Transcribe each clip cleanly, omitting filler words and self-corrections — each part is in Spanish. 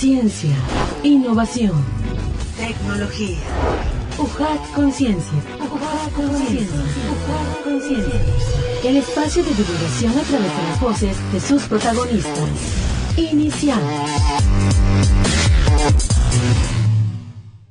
Ciencia, innovación, tecnología. UJAT Conciencia. UJAT Conciencia. UJAT Conciencia. El espacio de divulgación a través de las voces de sus protagonistas. Iniciamos.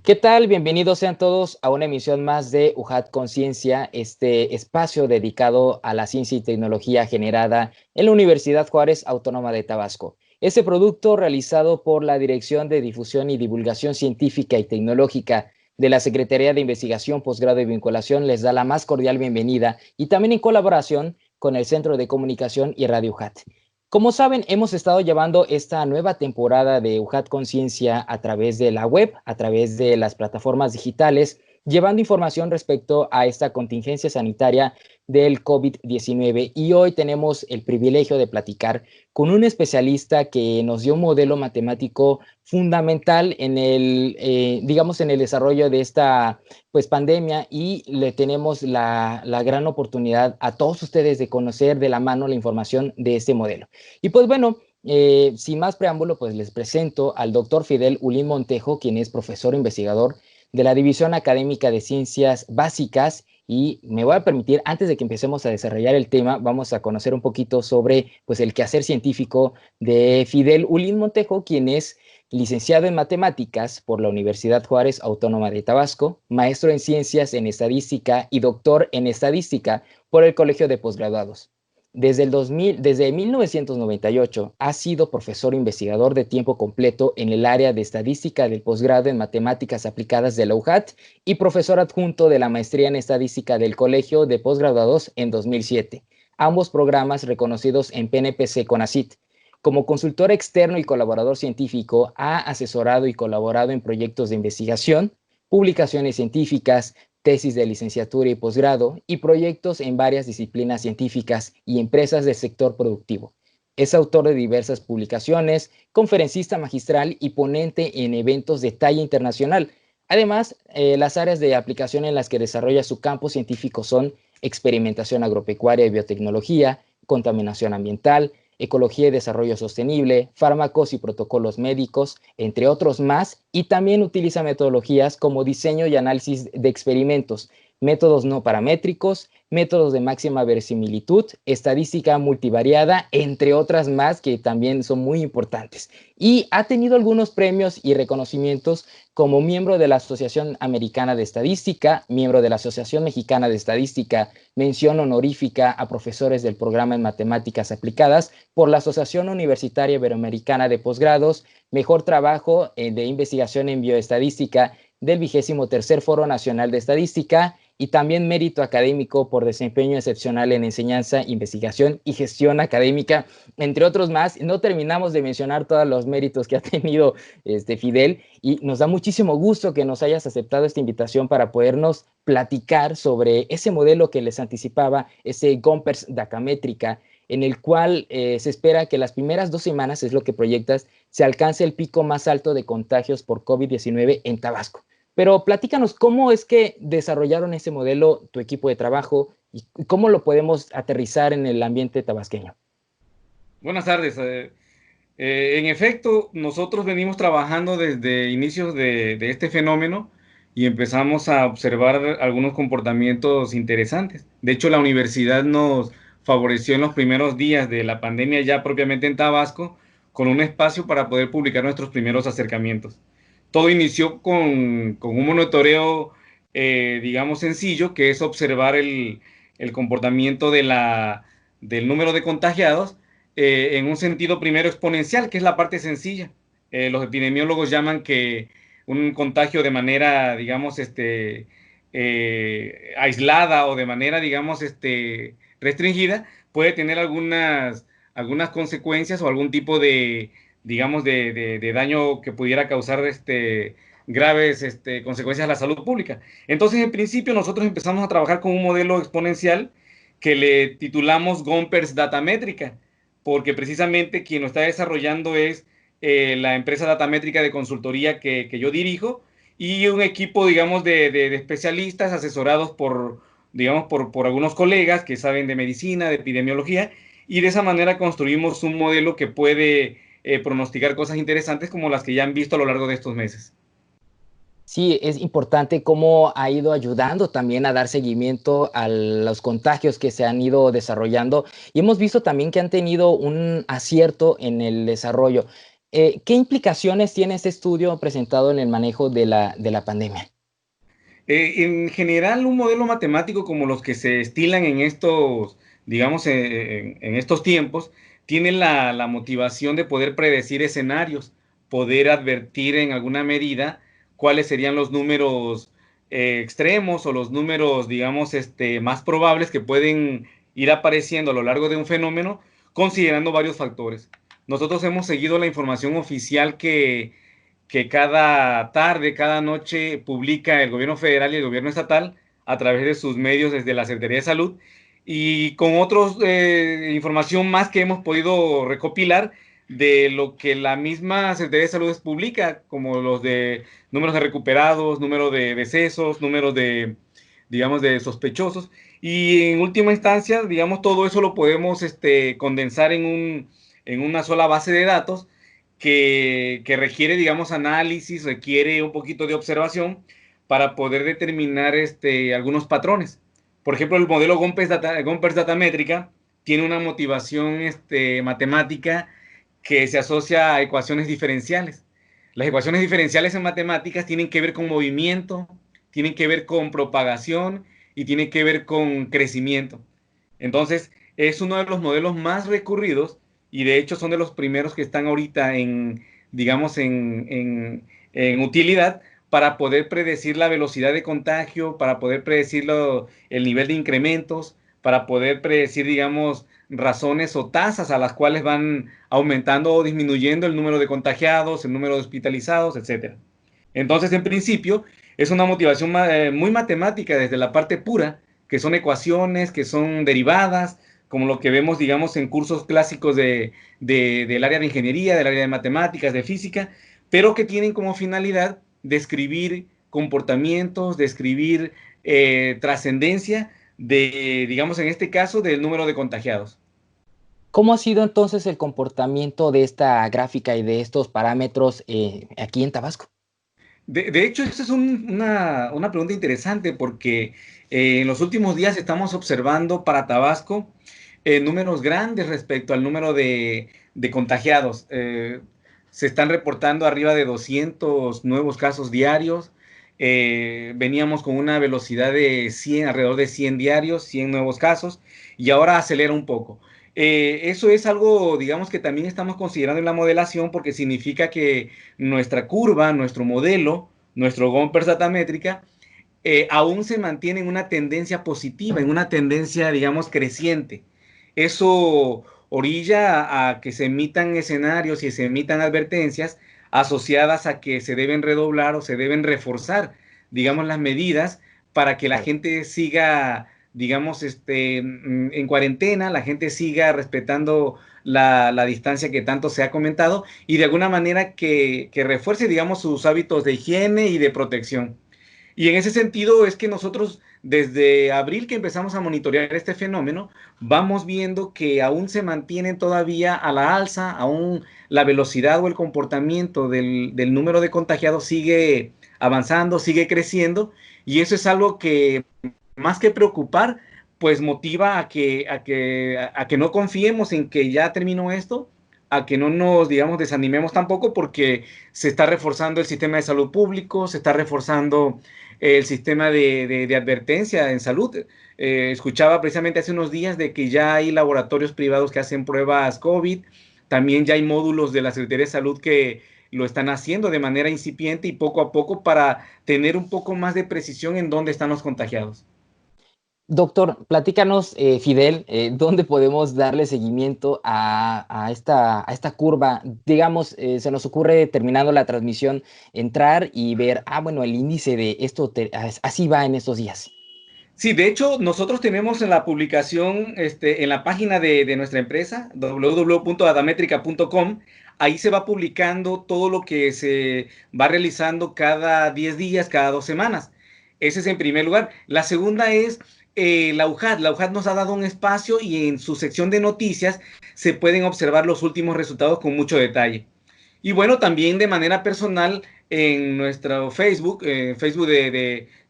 ¿Qué tal? Bienvenidos sean todos a una emisión más de UJAT Conciencia, este espacio dedicado a la ciencia y tecnología generada en la Universidad Juárez Autónoma de Tabasco. Este producto realizado por la Dirección de Difusión y Divulgación Científica y Tecnológica de la Secretaría de Investigación, Posgrado y Vinculación les da la más cordial bienvenida y también en colaboración con el Centro de Comunicación y Radio UJAT. Como saben, hemos estado llevando esta nueva temporada de UJAT Conciencia a través de la web, a través de las plataformas digitales, llevando información respecto a esta contingencia sanitaria del COVID-19. Y hoy tenemos el privilegio de platicar con un especialista que nos dio un modelo matemático fundamental en el, en el desarrollo de esta pandemia, y le tenemos la gran oportunidad a todos ustedes de conocer de la mano la información de este modelo. Y pues bueno, sin más preámbulo, pues les presento al doctor Fidel Ulín Montejo, quien es profesor investigador de la División Académica de Ciencias Básicas. Y me voy a permitir, antes de que empecemos a desarrollar el tema, vamos a conocer un poquito sobre el quehacer científico de Fidel Ulín Montejo, quien es licenciado en Matemáticas por la Universidad Juárez Autónoma de Tabasco, maestro en Ciencias en Estadística y doctor en Estadística por el Colegio de Posgraduados. Desde 1998 ha sido profesor investigador de tiempo completo en el área de Estadística del Posgrado en Matemáticas Aplicadas de la UJAT y profesor adjunto de la Maestría en Estadística del Colegio de Posgraduados en 2007, ambos programas reconocidos en PNPC CONACYT. Como consultor externo y colaborador científico, ha asesorado y colaborado en proyectos de investigación, publicaciones científicas, tesis de licenciatura y posgrado y proyectos en varias disciplinas científicas y empresas del sector productivo. Es autor de diversas publicaciones, conferencista magistral y ponente en eventos de talla internacional. Además, las áreas de aplicación en las que desarrolla su campo científico son experimentación agropecuaria y biotecnología, contaminación ambiental, ecología y desarrollo sostenible, fármacos y protocolos médicos, entre otros más, y también utiliza metodologías como diseño y análisis de experimentos, métodos no paramétricos, métodos de máxima verosimilitud, estadística multivariada, entre otras más que también son muy importantes. Y ha tenido algunos premios y reconocimientos como miembro de la Asociación Americana de Estadística, miembro de la Asociación Mexicana de Estadística, mención honorífica a profesores del programa en Matemáticas Aplicadas por la Asociación Universitaria Iberoamericana de Posgrados, mejor trabajo de investigación en bioestadística del 23º Foro Nacional de Estadística, y también mérito académico por desempeño excepcional en enseñanza, investigación y gestión académica, entre otros más. No terminamos de mencionar todos los méritos que ha tenido Fidel, y nos da muchísimo gusto que nos hayas aceptado esta invitación para podernos platicar sobre ese modelo que les anticipaba, ese Gompers Dacamétrica, en el cual se espera que las primeras 2 semanas, es lo que proyectas, se alcance el pico más alto de contagios por COVID-19 en Tabasco. Pero platícanos, ¿cómo es que desarrollaron ese modelo tu equipo de trabajo y cómo lo podemos aterrizar en el ambiente tabasqueño? Buenas tardes. En efecto, nosotros venimos trabajando desde inicios de este fenómeno y empezamos a observar algunos comportamientos interesantes. De hecho, la universidad nos favoreció en los primeros días de la pandemia, ya propiamente en Tabasco, con un espacio para poder publicar nuestros primeros acercamientos. Todo inició con un monitoreo, digamos, sencillo, que es observar el comportamiento del número de contagiados en un sentido primero exponencial, que es la parte sencilla. Los epidemiólogos llaman que un contagio de manera, digamos, aislada o de manera, digamos, restringida, puede tener algunas consecuencias o algún tipo de, digamos, de daño que pudiera causar graves consecuencias a la salud pública. Entonces, en principio, nosotros empezamos a trabajar con un modelo exponencial que le titulamos Gompers Datamétrica, porque precisamente quien lo está desarrollando es la empresa Datamétrica de consultoría que yo dirijo, y un equipo, digamos, de especialistas asesorados por, digamos, por algunos colegas que saben de medicina, de epidemiología, y de esa manera construimos un modelo que puede pronosticar cosas interesantes como las que ya han visto a lo largo de estos meses. Sí, es importante cómo ha ido ayudando también a dar seguimiento a los contagios que se han ido desarrollando y hemos visto también que han tenido un acierto en el desarrollo. ¿Qué implicaciones tiene este estudio presentado en el manejo de la pandemia? En general, un modelo matemático como los que se estilan en estos, digamos, en estos tiempos, tiene la motivación de poder predecir escenarios, poder advertir en alguna medida cuáles serían los números extremos o los números, digamos, más probables que pueden ir apareciendo a lo largo de un fenómeno, considerando varios factores. Nosotros hemos seguido la información oficial que cada tarde, cada noche publica el gobierno federal y el gobierno estatal a través de sus medios desde la Secretaría de Salud y con otros información más que hemos podido recopilar de lo que la misma Secretaría de Salud publica, como los de números de recuperados, número de decesos, números de, digamos, de sospechosos. Y en última instancia, digamos, todo eso lo podemos condensar en una sola base de datos que requiere, digamos, análisis, requiere un poquito de observación para poder determinar algunos patrones. Por ejemplo, el modelo Gompers Datamétrica tiene una motivación matemática que se asocia a ecuaciones diferenciales. Las ecuaciones diferenciales en matemáticas tienen que ver con movimiento, tienen que ver con propagación y tienen que ver con crecimiento. Entonces, es uno de los modelos más recurridos y de hecho son de los primeros que están ahorita digamos, en utilidad para poder predecir la velocidad de contagio, para poder predecir el nivel de incrementos, para poder predecir, digamos, razones o tasas a las cuales van aumentando o disminuyendo el número de contagiados, el número de hospitalizados, etc. Entonces, en principio, es una motivación muy matemática desde la parte pura, que son ecuaciones, que son derivadas, como lo que vemos, digamos, en cursos clásicos del área de ingeniería, del área de matemáticas, de física, pero que tienen como finalidad describir comportamientos, describir trascendencia de, digamos, en este caso, del número de contagiados. ¿Cómo ha sido entonces el comportamiento de esta gráfica y de estos parámetros aquí en Tabasco? De hecho, esta es una pregunta interesante porque en los últimos días estamos observando para Tabasco números grandes respecto al número de contagiados. Se están reportando arriba de 200 nuevos casos diarios. Veníamos con una velocidad de 100, alrededor de 100 diarios, 100 nuevos casos, y ahora acelera un poco. Eso es algo, digamos, que también estamos considerando en la modelación porque significa que nuestra curva, nuestro modelo, nuestro Gompers Datamétrica, aún se mantiene en una tendencia positiva, en una tendencia, digamos, creciente. Eso orilla a que se emitan escenarios y se emitan advertencias asociadas a que se deben redoblar o se deben reforzar, digamos, las medidas para que la gente siga, digamos, en cuarentena, la gente siga respetando la distancia que tanto se ha comentado y de alguna manera que refuerce, digamos, sus hábitos de higiene y de protección. Y en ese sentido es que nosotros desde abril que empezamos a monitorear este fenómeno, vamos viendo que aún se mantienen todavía a la alza, aún la velocidad o el comportamiento del número de contagiados sigue avanzando, sigue creciendo, y eso es algo que más que preocupar, pues motiva a que no confiemos en que ya terminó esto, a que no nos, digamos, desanimemos tampoco porque se está reforzando el sistema de salud público, se está reforzando el sistema de advertencia en salud. Escuchaba precisamente hace unos días de que ya hay laboratorios privados que hacen pruebas COVID, también ya hay módulos de la Secretaría de Salud que lo están haciendo de manera incipiente y poco a poco para tener un poco más de precisión en dónde están los contagiados. Doctor, platícanos, Fidel, ¿dónde podemos darle seguimiento a esta curva? Digamos, se nos ocurre terminando la transmisión entrar y ver, bueno, el índice de esto así va en estos días. Sí, de hecho, nosotros tenemos en la publicación, en la página de nuestra empresa, www.datametrica.com, ahí se va publicando todo lo que se va realizando cada 10 días, cada 2 semanas. Ese es en primer lugar. La segunda es la UJAT nos ha dado un espacio y en su sección de noticias se pueden observar los últimos resultados con mucho detalle. Y bueno, también de manera personal en nuestro Facebook, Facebook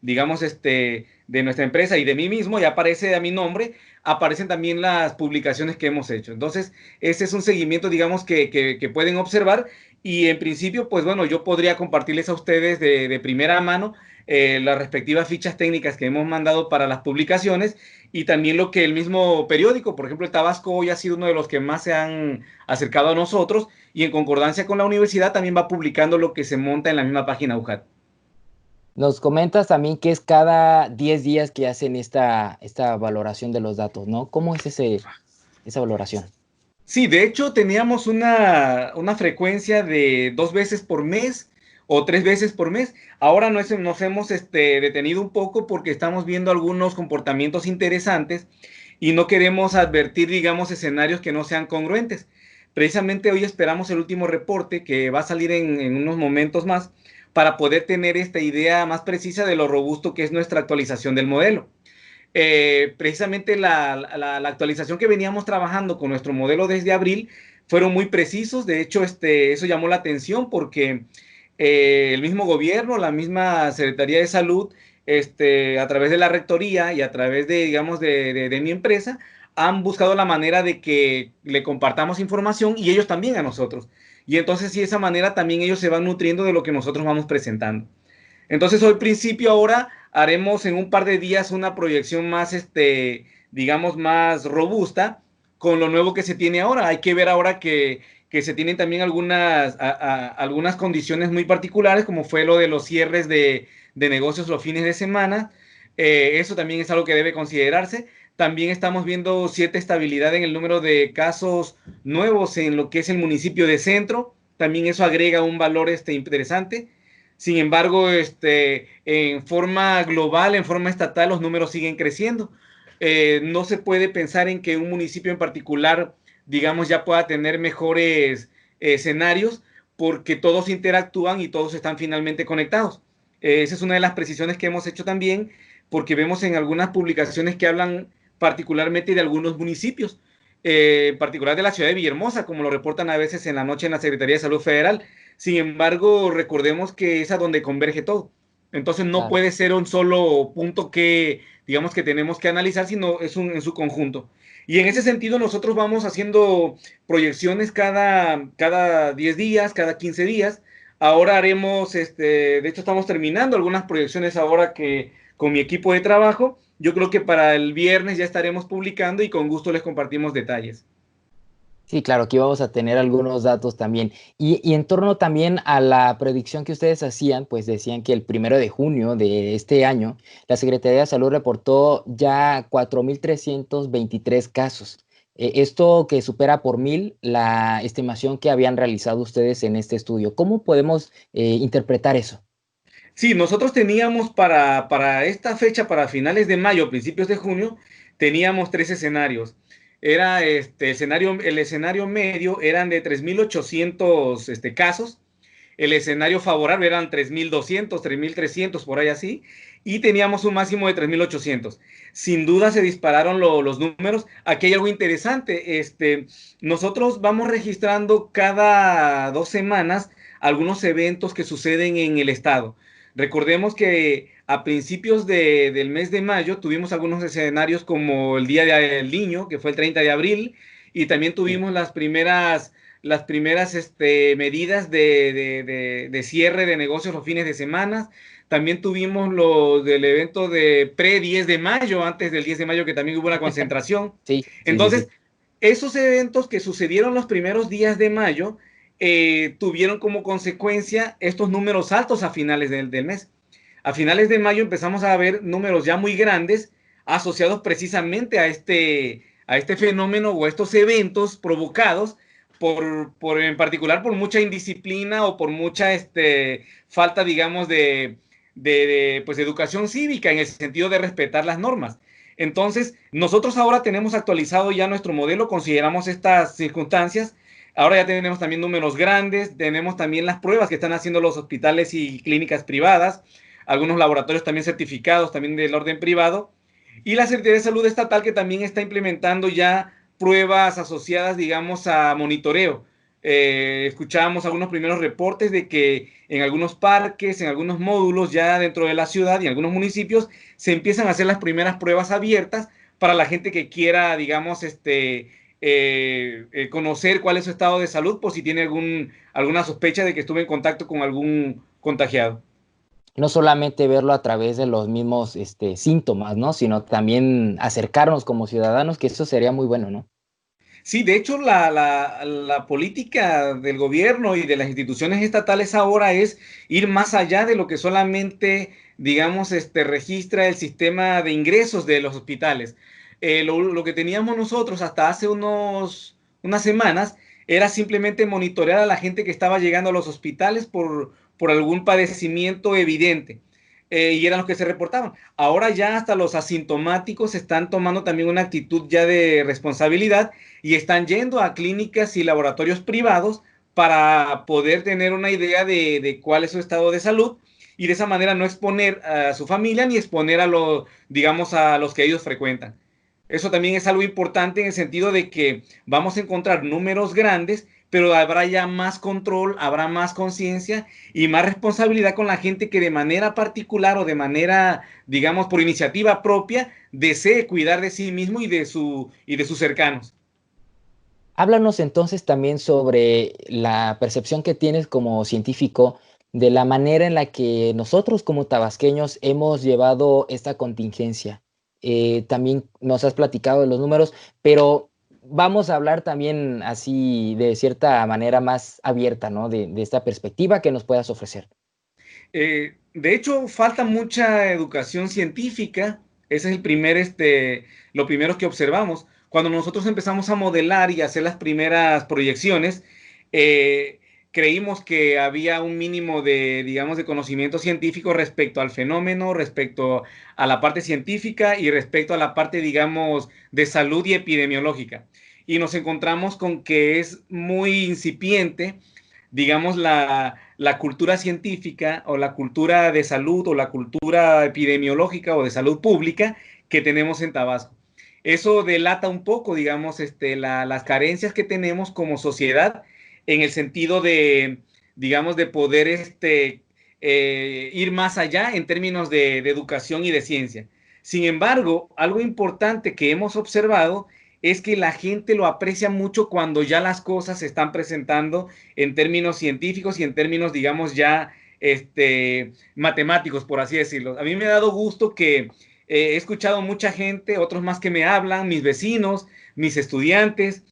digamos, de nuestra empresa y de mí mismo, ya aparece a mi nombre, aparecen también las publicaciones que hemos hecho. Entonces, ese es un seguimiento, digamos, que pueden observar y en principio, pues bueno, yo podría compartirles a ustedes de primera mano las respectivas fichas técnicas que hemos mandado para las publicaciones y también lo que el mismo periódico, por ejemplo, el Tabasco hoy ha sido uno de los que más se han acercado a nosotros y en concordancia con la universidad también va publicando lo que se monta en la misma página UJAT. Nos comentas también que es cada 10 días que hacen esta valoración de los datos, ¿no? ¿Cómo es esa valoración? Sí, de hecho teníamos una frecuencia de 2 veces por mes o 3 veces por mes. Ahora nos hemos detenido un poco porque estamos viendo algunos comportamientos interesantes y no queremos advertir, digamos, escenarios que no sean congruentes. Precisamente hoy esperamos el último reporte que va a salir en unos momentos más para poder tener esta idea más precisa de lo robusto que es nuestra actualización del modelo. Precisamente la actualización que veníamos trabajando con nuestro modelo desde abril fueron muy precisos. De hecho, eso llamó la atención porque el mismo gobierno, la misma Secretaría de Salud, a través de la rectoría y a través de, digamos, de mi empresa, han buscado la manera de que le compartamos información y ellos también a nosotros. Y entonces, sí, de esa manera también ellos se van nutriendo de lo que nosotros vamos presentando. Entonces, hoy principio ahora haremos en un par de días una proyección más, digamos, más robusta con lo nuevo que se tiene ahora. Hay que ver ahora que se tienen también algunas condiciones muy particulares, como fue lo de los cierres de negocios los fines de semana. Eso también es algo que debe considerarse. También estamos viendo cierta estabilidad en el número de casos nuevos en lo que es el municipio de Centro. También eso agrega un valor interesante. Sin embargo, en forma global, en forma estatal, los números siguen creciendo. No se puede pensar en que un municipio en particular, digamos, ya pueda tener mejores escenarios porque todos interactúan y todos están finalmente conectados. Esa es una de las precisiones que hemos hecho también porque vemos en algunas publicaciones que hablan particularmente de algunos municipios, en particular de la ciudad de Villahermosa, como lo reportan a veces en la noche en la Secretaría de Salud Federal. Sin embargo, recordemos que es a donde converge todo. Entonces no puede ser un solo punto que, digamos, que tenemos que analizar, sino es en su conjunto. Y en ese sentido nosotros vamos haciendo proyecciones cada 10 días, cada 15 días. Ahora haremos, de hecho estamos terminando algunas proyecciones ahora que con mi equipo de trabajo. Yo creo que para el viernes ya estaremos publicando y con gusto les compartimos detalles. Sí, claro, aquí vamos a tener algunos datos también. Y en torno también a la predicción que ustedes hacían, pues decían que el 1 de junio de este año, la Secretaría de Salud reportó ya 4.323 casos. Esto que supera por 1.000 la estimación que habían realizado ustedes en este estudio. ¿Cómo podemos interpretar eso? Sí, nosotros teníamos para esta fecha, para finales de mayo, principios de junio, teníamos 3 escenarios. Era el escenario medio eran de 3.800 casos, el escenario favorable eran 3.200, 3.300, por ahí así, y teníamos un máximo de 3.800. Sin duda se dispararon los números. Aquí hay algo interesante. Nosotros vamos registrando cada 2 semanas algunos eventos que suceden en el estado. Recordemos que a principios del mes de mayo tuvimos algunos escenarios como el Día del Niño, que fue el 30 de abril, y también tuvimos las primeras medidas de cierre de negocios los fines de semana. También tuvimos lo del evento de pre-10 de mayo, antes del 10 de mayo, que también hubo una concentración. Sí, Entonces, sí. esos eventos que sucedieron los primeros días de mayo tuvieron como consecuencia estos números altos a finales del mes. A finales de mayo empezamos a ver números ya muy grandes asociados precisamente a este fenómeno o a estos eventos provocados en particular por mucha indisciplina o por mucha falta, digamos, pues, educación cívica en el sentido de respetar las normas. Entonces, nosotros ahora tenemos actualizado ya nuestro modelo, consideramos estas circunstancias. Ahora ya tenemos también números grandes, tenemos también las pruebas que están haciendo los hospitales y clínicas privadas, algunos laboratorios también certificados, también del orden privado. Y la Secretaría de Salud Estatal, que también está implementando ya pruebas asociadas, digamos, a monitoreo. Escuchábamos algunos primeros reportes de que en algunos parques, en algunos módulos ya dentro de la ciudad y en algunos municipios se empiezan a hacer las primeras pruebas abiertas para la gente que quiera, digamos, conocer cuál es su estado de salud por si tiene alguna sospecha de que estuvo en contacto con algún contagiado. No solamente verlo a través de los mismos síntomas, ¿no? Sino también acercarnos como ciudadanos, que eso sería muy bueno, ¿no? Sí, de hecho, la política del gobierno y de las instituciones estatales ahora es ir más allá de lo que solamente, digamos, registra el sistema de ingresos de los hospitales. Lo que teníamos nosotros hasta hace unas semanas era simplemente monitorear a la gente que estaba llegando a los hospitales por algún padecimiento evidente. Y eran los que se reportaban. Ahora ya hasta los asintomáticos están tomando también una actitud ya de responsabilidad y están yendo a clínicas y laboratorios privados para poder tener una idea de cuál es su estado de salud y de esa manera no exponer a su familia ni exponer digamos, a los que ellos frecuentan. Eso también es algo importante en el sentido de que vamos a encontrar números grandes, pero habrá ya más control, habrá más conciencia y más responsabilidad con la gente que de manera particular o de manera, digamos, por iniciativa propia, desee cuidar de sí mismo y de sus cercanos. Háblanos entonces también sobre la percepción que tienes como científico de la manera en la que nosotros como tabasqueños hemos llevado esta contingencia. También nos has platicado de los números, pero vamos a hablar también así de cierta manera más abierta, ¿no? De esta perspectiva que nos puedas ofrecer. De hecho, falta mucha educación científica. Ese es lo primero que observamos. Cuando nosotros empezamos a modelar y hacer las primeras proyecciones, eh, creímos que había un mínimo digamos, de conocimiento científico respecto al fenómeno, respecto a la parte científica y respecto a la parte, digamos, de salud y epidemiológica. Y nos encontramos con que es muy incipiente, digamos, la cultura científica o la cultura de salud o la cultura epidemiológica o de salud pública que tenemos en Tabasco. Eso delata un poco, digamos, las carencias que tenemos como sociedad en el sentido de, digamos, de poder ir más allá en términos de educación y de ciencia. Sin embargo, algo importante que hemos observado es que la gente lo aprecia mucho cuando ya las cosas se están presentando en términos científicos y en términos, digamos, ya matemáticos, por así decirlo. A mí me ha dado gusto que he escuchado mucha gente, otros más que me hablan, mis vecinos, mis estudiantes,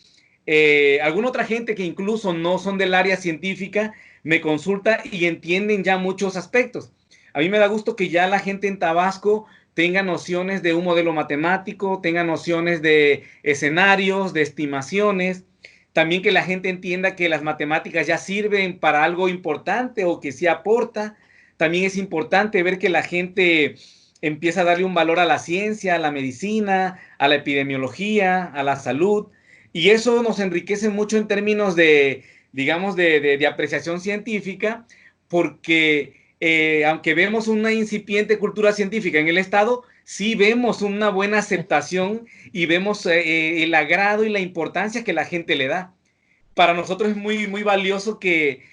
alguna otra gente que incluso no son del área científica, me consulta y entienden ya muchos aspectos. A mí me da gusto que ya la gente en Tabasco tenga nociones de un modelo matemático, tenga nociones de escenarios, de estimaciones, también que la gente entienda que las matemáticas ya sirven para algo importante o que sí aporta. También es importante ver que la gente empieza a darle un valor a la ciencia, a la medicina, a la epidemiología, a la salud, y eso nos enriquece mucho en términos de, digamos, de apreciación científica, porque aunque vemos una incipiente cultura científica en el Estado, sí vemos una buena aceptación y vemos el agrado y la importancia que la gente le da. Para nosotros es muy, muy valioso que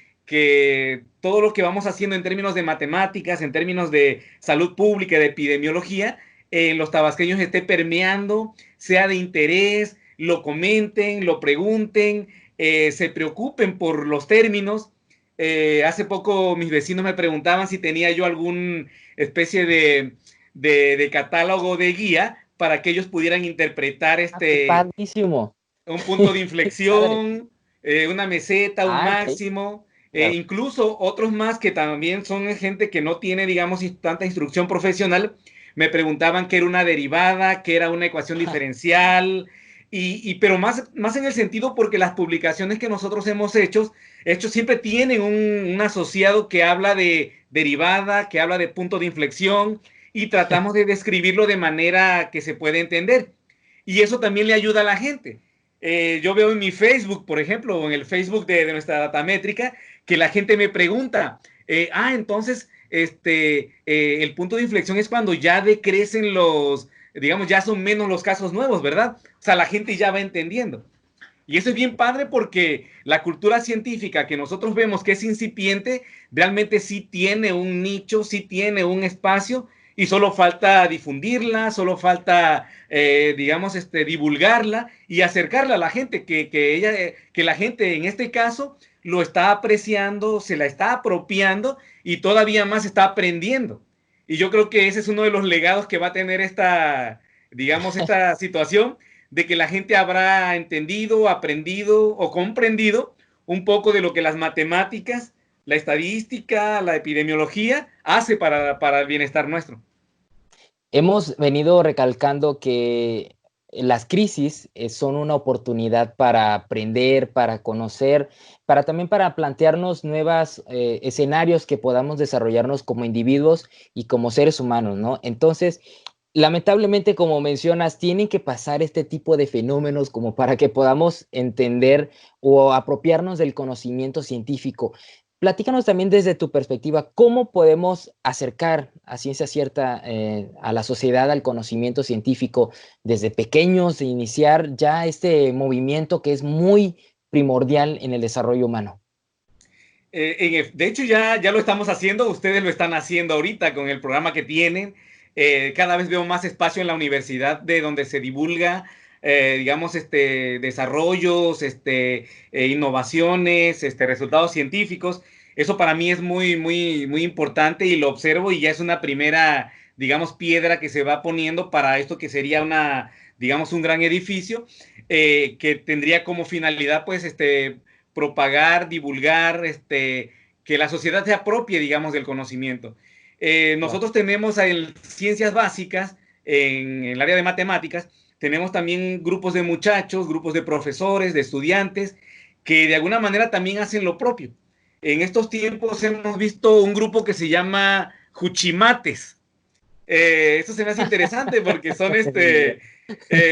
todo lo que vamos haciendo en términos de matemáticas, en términos de salud pública, de epidemiología, los tabasqueños esté permeando, sea de interés, lo comenten, lo pregunten, se preocupen por los términos. Hace poco mis vecinos me preguntaban si tenía yo alguna especie de catálogo de guía para que ellos pudieran interpretar Padrísimo. un punto de inflexión, una meseta, un Ok. máximo, Claro. incluso otros más que también son gente que no tiene, digamos, tanta instrucción profesional, me preguntaban qué era una derivada, qué era una ecuación diferencial, pero más en el sentido porque las publicaciones que nosotros hemos hecho siempre tienen un asociado que habla de derivada, que habla de punto de inflexión, y tratamos de describirlo de manera que se puede entender. Y eso también le ayuda a la gente. Yo veo en mi Facebook, por ejemplo, o en el Facebook de nuestra datamétrica, que la gente me pregunta, entonces el punto de inflexión es cuando ya decrecen digamos, ya son menos los casos nuevos, ¿verdad? O sea, la gente ya va entendiendo. Y eso es bien padre porque la cultura científica que nosotros vemos que es incipiente, realmente sí tiene un nicho, sí tiene un espacio y solo falta difundirla, solo falta, digamos, divulgarla y acercarla a la gente, que la gente en este caso lo está apreciando, se la está apropiando y todavía más está aprendiendo. Y yo creo que ese es uno de los legados que va a tener digamos, esta situación de que la gente habrá entendido, aprendido o comprendido un poco de lo que las matemáticas, la estadística, la epidemiología hace para el bienestar nuestro. Hemos venido recalcando que las crisis son una oportunidad para aprender, para conocer, también para plantearnos nuevos escenarios que podamos desarrollarnos como individuos y como seres humanos, ¿no? Entonces, lamentablemente, como mencionas, tienen que pasar este tipo de fenómenos como para que podamos entender o apropiarnos del conocimiento científico. Platícanos también desde tu perspectiva, ¿cómo podemos acercar a ciencia cierta a la sociedad al conocimiento científico desde pequeños e iniciar ya este movimiento que es muy primordial en el desarrollo humano? De hecho, ya lo estamos haciendo, ustedes lo están haciendo ahorita con el programa que tienen. Cada vez veo más espacio en la universidad de donde se divulga, digamos, desarrollos, innovaciones, resultados científicos. Eso para mí es muy, muy, muy importante y lo observo y ya es una primera, digamos, piedra que se va poniendo para esto que sería digamos, un gran edificio que tendría como finalidad, pues, propagar, divulgar, que la sociedad se apropie, digamos, del conocimiento. Nosotros tenemos en ciencias básicas, en el área de matemáticas, tenemos también grupos de muchachos, grupos de profesores, de estudiantes, que de alguna manera también hacen lo propio. En estos tiempos hemos visto un grupo que se llama Juchimates. Esto se me hace interesante porque son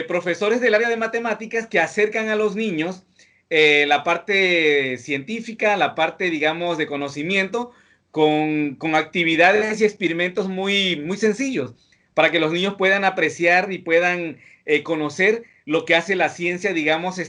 profesores del área de matemáticas que acercan a los niños la parte científica, la parte, digamos, de conocimiento, con actividades y experimentos muy, muy sencillos, para que los niños puedan apreciar y puedan conocer lo que hace la ciencia, digamos,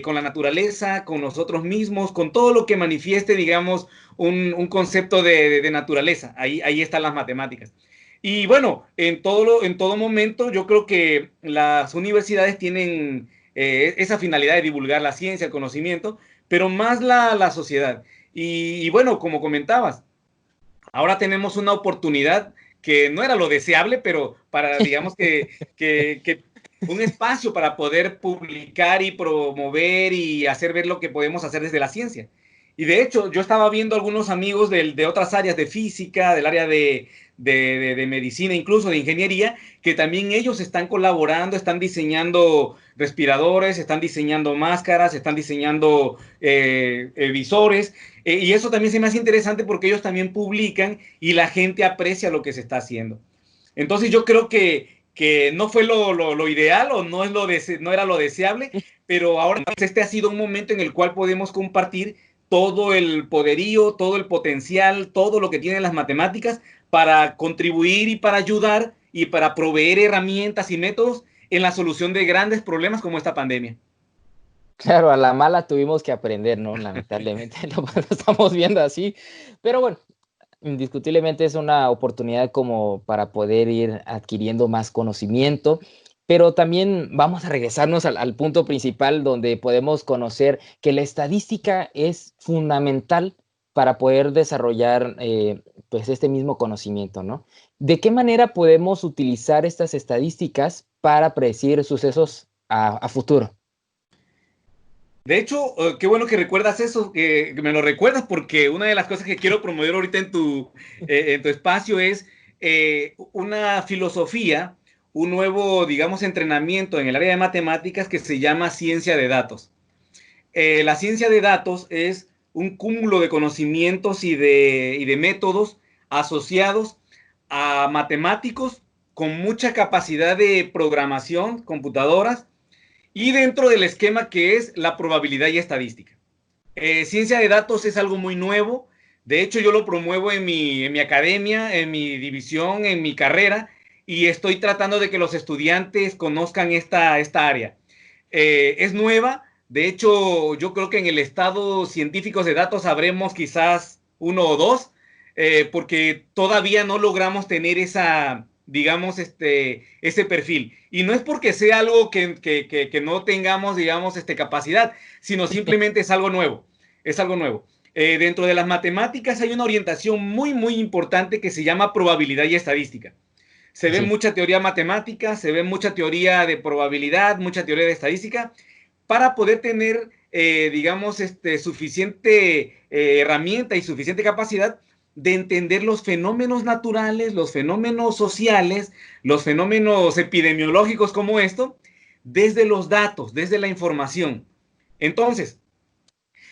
con la naturaleza, con nosotros mismos, con todo lo que manifieste, digamos, un concepto de naturaleza. Ahí están las matemáticas. Y bueno, en todo momento yo creo que las universidades tienen esa finalidad de divulgar la ciencia, el conocimiento, pero más la sociedad. Y bueno, como comentabas, ahora tenemos una oportunidad que no era lo deseable, pero para, digamos, que un espacio para poder publicar y promover y hacer ver lo que podemos hacer desde la ciencia. Y de hecho, yo estaba viendo algunos amigos de otras áreas de física, del área de medicina, incluso de ingeniería, que también ellos están colaborando, están diseñando respiradores, están diseñando máscaras, están diseñando visores, y eso también se me hace interesante porque ellos también publican y la gente aprecia lo que se está haciendo. Entonces yo creo que no fue lo ideal o no era lo deseable, pero ahora este ha sido un momento en el cual podemos compartir todo el poderío, todo el potencial, todo lo que tienen las matemáticas para contribuir y para ayudar y para proveer herramientas y métodos en la solución de grandes problemas como esta pandemia. Claro, a la mala tuvimos que aprender, ¿no? Lamentablemente lo estamos viendo así, pero bueno, indiscutiblemente es una oportunidad como para poder ir adquiriendo más conocimiento, pero también vamos a regresarnos al punto principal donde podemos conocer que la estadística es fundamental para poder desarrollar pues este mismo conocimiento, ¿no? ¿De qué manera podemos utilizar estas estadísticas para predecir sucesos a futuro? De hecho, qué bueno que recuerdas eso, que me lo recuerdas, porque una de las cosas que quiero promover ahorita en tu espacio es una filosofía, un nuevo, digamos, entrenamiento en el área de matemáticas que se llama ciencia de datos. La ciencia de datos es un cúmulo de conocimientos y de métodos asociados a matemáticos con mucha capacidad de programación, computadoras, y dentro del esquema que es la probabilidad y estadística. Ciencia de datos es algo muy nuevo. De hecho, yo lo promuevo en mi academia, en mi división, en mi carrera. y estoy tratando de que los estudiantes conozcan esta área. Es nueva, de hecho, yo creo que en el estado científicos de datos habremos quizás uno o dos, porque todavía no logramos tener digamos, ese perfil. Y no es porque sea algo que no tengamos, digamos, capacidad, sino simplemente es algo nuevo. Es algo nuevo. Dentro de las matemáticas hay una orientación muy, muy importante que se llama probabilidad y estadística. Se ve mucha teoría matemática, se ve mucha teoría de probabilidad, mucha teoría de estadística, para poder tener, digamos, suficiente herramienta y suficiente capacidad de entender los fenómenos naturales, los fenómenos sociales, los fenómenos epidemiológicos como esto, desde los datos, desde la información. Entonces,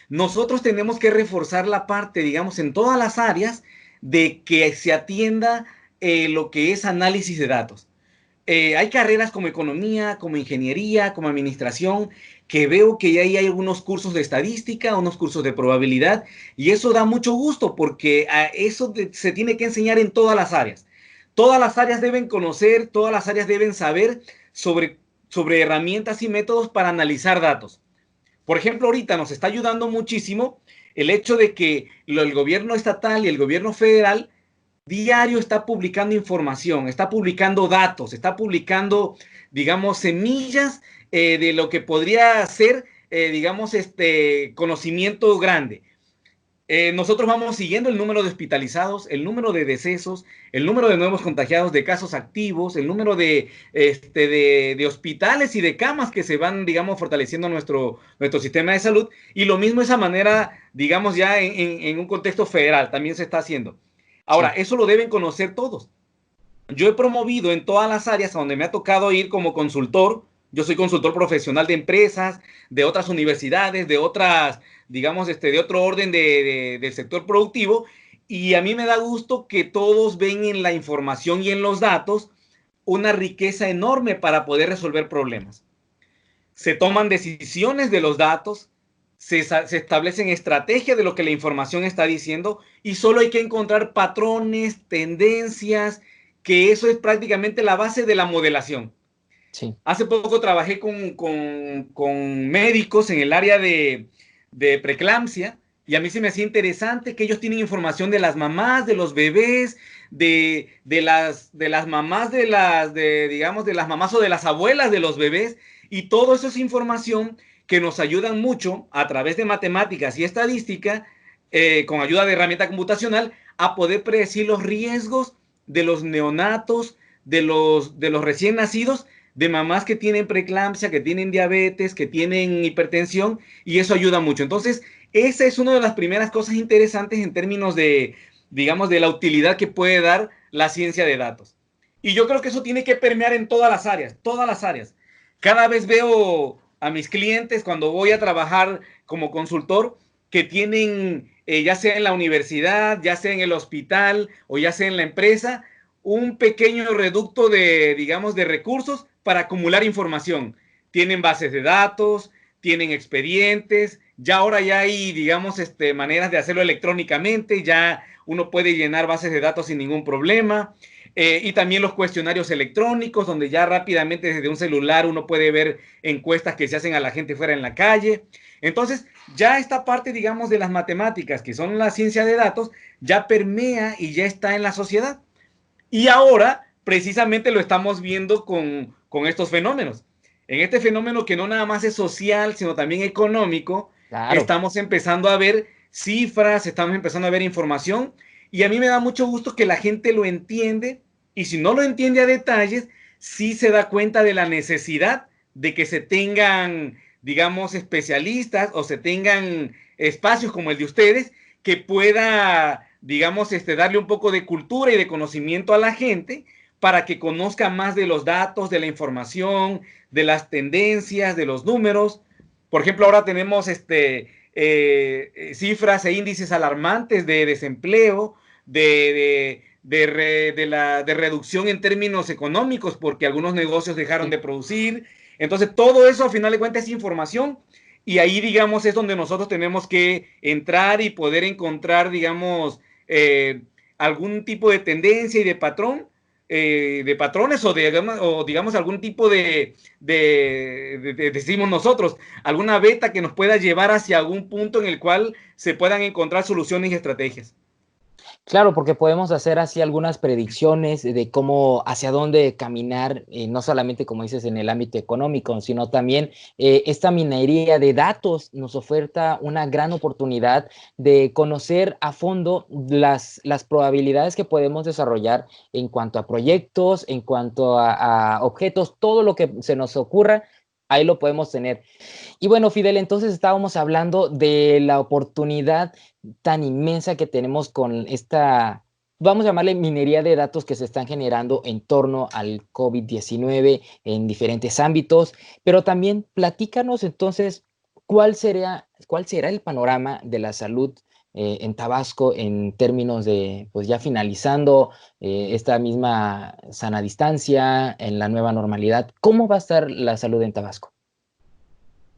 nosotros tenemos que reforzar la parte, digamos, en todas las áreas de que se atienda lo que es análisis de datos. Hay carreras como economía, como ingeniería, como administración, que veo que hay algunos cursos de estadística, unos cursos de probabilidad, y eso da mucho gusto porque eso se tiene que enseñar en todas las áreas. Todas las áreas deben conocer, todas las áreas deben saber sobre herramientas y métodos para analizar datos. Por ejemplo, ahorita nos está ayudando muchísimo el hecho de que el gobierno estatal y el gobierno federal diario está publicando información, está publicando datos, está publicando, digamos, semillas de lo que podría ser, digamos, conocimiento grande. Nosotros vamos siguiendo el número de hospitalizados, el número de decesos, el número de nuevos contagiados, de casos activos, el número de hospitales y de camas que se van, digamos, fortaleciendo nuestro sistema de salud. Y lo mismo esa manera, digamos, ya en un contexto federal también se está haciendo. Ahora, sí, eso lo deben conocer todos. Yo he promovido en todas las áreas a donde me ha tocado ir como consultor. Yo soy consultor profesional de empresas, de otras universidades, de otras, digamos, de otro orden del sector productivo. Y a mí me da gusto que todos ven en la información y en los datos una riqueza enorme para poder resolver problemas. Se toman decisiones de los datos, se establecen estrategias de lo que la información está diciendo y solo hay que encontrar patrones, tendencias, que eso es prácticamente la base de la modelación. Sí. Hace poco trabajé con médicos en el área de preeclampsia y a mí se me hacía interesante que ellos tienen información de las mamás, de los bebés, de las mamás, digamos, de las mamás o de las abuelas de los bebés, y todo eso es información que nos ayudan mucho a través de matemáticas y estadística, con ayuda de herramienta computacional, a poder predecir los riesgos de los neonatos, de los recién nacidos, de mamás que tienen preeclampsia, que tienen diabetes, que tienen hipertensión, y eso ayuda mucho. Entonces, esa es una de las primeras cosas interesantes en términos de, digamos, de la utilidad que puede dar la ciencia de datos. Y yo creo que eso tiene que permear en todas las áreas, todas las áreas. Cada vez veo a mis clientes cuando voy a trabajar como consultor que tienen, ya sea en la universidad, ya sea en el hospital o ya sea en la empresa, un pequeño reducto de, digamos, de recursos para acumular información. Tienen bases de datos, tienen expedientes, ya ahora ya hay, digamos, maneras de hacerlo electrónicamente, ya uno puede llenar bases de datos sin ningún problema. Y también los cuestionarios electrónicos, donde ya rápidamente desde un celular uno puede ver encuestas que se hacen a la gente fuera en la calle. Entonces, ya esta parte, digamos, de las matemáticas, que son la ciencia de datos, ya permea y ya está en la sociedad. Y ahora, precisamente, lo estamos viendo con estos fenómenos. En este fenómeno que no nada más es social, sino también económico, claro, estamos empezando a ver cifras, estamos empezando a ver información, y a mí me da mucho gusto que la gente lo entiende, y si no lo entiende a detalles, sí se da cuenta de la necesidad de que se tengan, digamos, especialistas o se tengan espacios como el de ustedes que pueda, digamos, darle un poco de cultura y de conocimiento a la gente para que conozca más de los datos, de la información, de las tendencias, de los números. Por ejemplo, ahora tenemos cifras e índices alarmantes de desempleo, de reducción en términos económicos, porque algunos negocios dejaron de producir. Entonces, todo eso, a final de cuentas, es información. Y ahí, digamos, es donde nosotros tenemos que entrar y poder encontrar, digamos, algún tipo de tendencia y de patrón de patrones o digamos algún tipo decimos nosotros, alguna beta que nos pueda llevar hacia algún punto en el cual se puedan encontrar soluciones y estrategias. Claro, porque podemos hacer así algunas predicciones de cómo, hacia dónde caminar, no solamente, como dices, en el ámbito económico, sino también esta minería de datos nos oferta una gran oportunidad de conocer a fondo las probabilidades que podemos desarrollar en cuanto a proyectos, en cuanto a objetos, todo lo que se nos ocurra, ahí lo podemos tener. Y bueno, Fidel, entonces estábamos hablando de la oportunidad tan inmensa que tenemos con esta, vamos a llamarle minería de datos que se están generando en torno al COVID-19 en diferentes ámbitos, pero también platícanos entonces cuál será el panorama de la salud en Tabasco en términos de, pues ya finalizando esta misma sana distancia en la nueva normalidad. ¿Cómo va a estar la salud en Tabasco?